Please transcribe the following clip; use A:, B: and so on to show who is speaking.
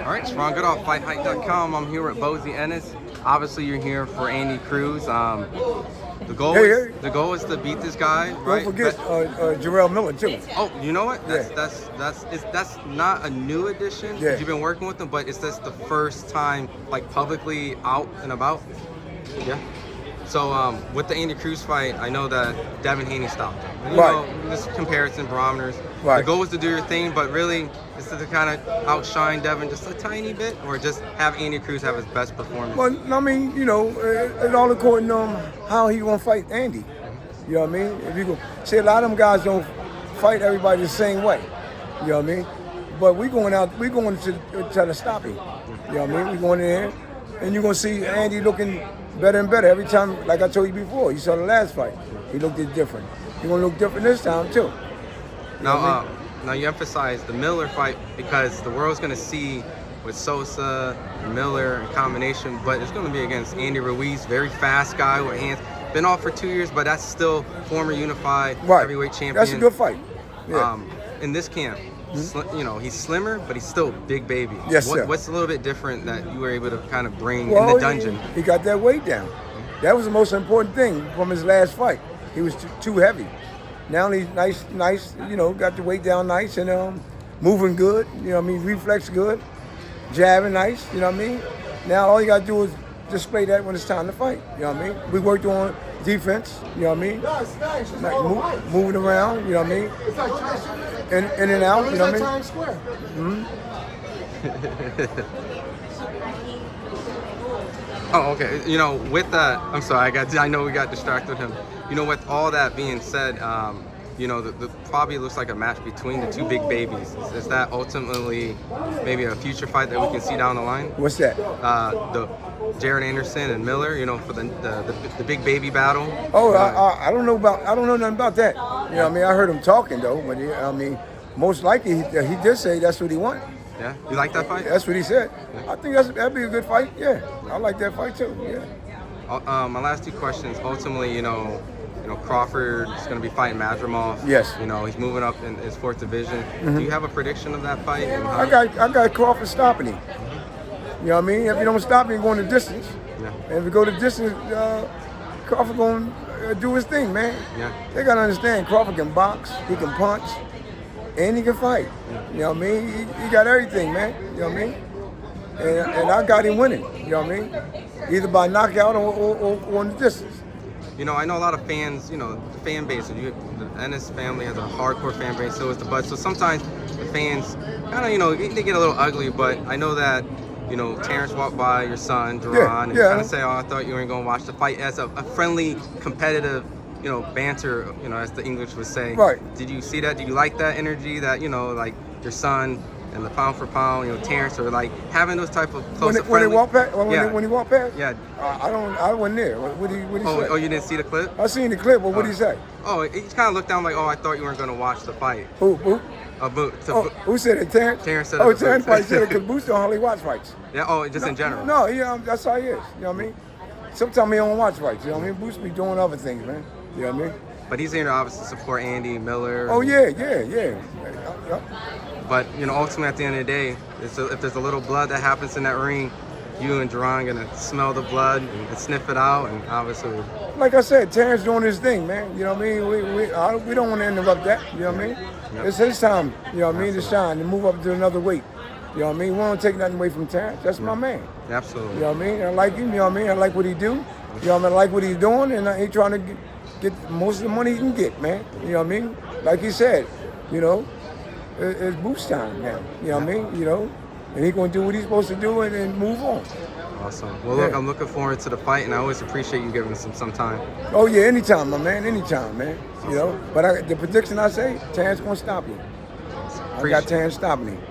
A: All right, Jaron, good off FightHype.com. I'm here with Bozy Ennis. Obviously, you're here for Andy Cruz. The goal is to beat this guy, right?
B: Don't forget Israil Miller too.
A: Oh, you know what? That's not a new addition.
B: Yeah.
A: You've been working with him, but it's just the first time like publicly out and about. Yeah. So with the Andy Cruz fight, I know that Devin Haney stopped him. And, you know, this comparison barometers.
B: Right.
A: The goal is to do your thing, but really is to kind of outshine Devin just a tiny bit, or just have Andy Cruz have his best performance.
B: Well, I mean, you know, it all according to how he gonna fight Andy. You know what I mean? If you go, see, a lot of them guys don't fight everybody the same way. You know what I mean? But we going to try to stop him. You know what I mean? We going in there, and you're gonna see Andy looking better and better every time. Like I told you before, you saw the last fight. He looked different. He's gonna look different this time too.
A: Now you emphasize the Miller fight because the world's gonna see with Sosa and Miller in combination, but it's gonna be against Andy Ruiz, very fast guy with hands. Been off for 2 years, but that's still former unified heavyweight champion.
B: That's a good fight. Yeah.
A: In this camp, you know, he's slimmer, but he's still big baby.
B: Yes, sir.
A: What's a little bit different that you were able to kind of bring in the dungeon?
B: He got that weight down. That was the most important thing from his last fight. He was too heavy. Now he's nice, you know, got the weight down nice and moving good, you know what I mean, reflex good, jabbing nice, you know what I mean? Now all you got to do is display that when it's time to fight, you know what I mean? We worked on defense, you know what I mean? Like moving around, you know what I mean? In and out, you know what I mean?
C: Times Square.
A: Oh, okay. You know, with that, I'm sorry, I know we got distracted with him. You know, with all that being said, you know, the probably looks like a match between the two big babies. Is that ultimately maybe a future fight that we can see down the line?
B: What's that?
A: The Jaron Anderson and Miller, you know, for the big baby battle.
B: Oh, I don't know nothing about that. You know what I mean? I heard him talking though, but I mean, most likely he did say that's what he wanted.
A: Yeah, you like that fight?
B: That's what he said. Yeah. I think that'd be a good fight. Yeah, I like that fight too. Yeah.
A: My last two questions. Ultimately, you know, Crawford is going to be fighting Madrimov.
B: Yes.
A: You know, he's moving up in his fourth division. Do you have a prediction of that fight?
B: I got Crawford stopping him. You know what I mean? If you don't stop him, going the distance. Yeah. And if you go the distance, Crawford going to do his thing, man.
A: Yeah.
B: They got to understand, Crawford can box, he can punch, and he can fight. You know what I mean? He got everything, man. You know what I mean? And I got him winning. You know what I mean? Either by knockout or in the distance.
A: You know, I know a lot of fans, you know, the fan base, the Ennis family has a hardcore fan base, so is the Bud. So sometimes the fans kind of, you know, they get a little ugly, but I know that, you know, Terence walked by your son, Jaron, and kind of say, oh, I thought you weren't going to watch the fight, as a friendly, competitive, you know, banter, you know, as the English would say.
B: Right.
A: Did you see that? Did you like that energy that, you know, like your son and the pound for pound, you know, Terence, or like having those type of close
B: when he walked past? When he walked past?
A: Yeah.
B: I wasn't there. What did he say?
A: Oh, you didn't see the clip?
B: I seen the clip, but what did he say?
A: Oh, he kind of looked down like, oh, I thought you weren't going to watch the fight.
B: Who?
A: Who
B: said it? Terence?
A: Terence said it.
B: Oh, Terence probably said it because Boots don't hardly watch fights.
A: Yeah, just in general?
B: No, that's how he is. You know what I mean? Sometimes he don't watch fights, you know what I mean? Boots be doing other things, man. You know what I mean?
A: But he's here to obviously support Andy, Miller.
B: Oh, yeah.
A: But, you know, ultimately at the end of the day, if there's a little blood that happens in that ring, you and Jaron gonna smell the blood and sniff it out, and obviously.
B: Like I said, Terrence doing his thing, man. You know what I mean? We don't want to interrupt that. You know what I mean? Yep. It's his time. You know what I mean? To shine, to move up to another weight. You know what I mean? We don't take nothing away from Terrence. That's my man.
A: Absolutely.
B: You know what I mean? I like him. You know what I mean? I like what he do. You know what I mean? I like what he's doing, and he trying to get most of the money he can get, man. You know what I mean? Like he said, you know, it's boost time now. You know what I mean? You know, and he's going to do what he's supposed to do and move on.
A: Awesome. Well, look, I'm looking forward to the fight, and I always appreciate you giving us some time.
B: Oh, yeah, anytime, my man. Anytime, man. You know, but the prediction I say, Terrence going to stop you. I got Terrence stopping him.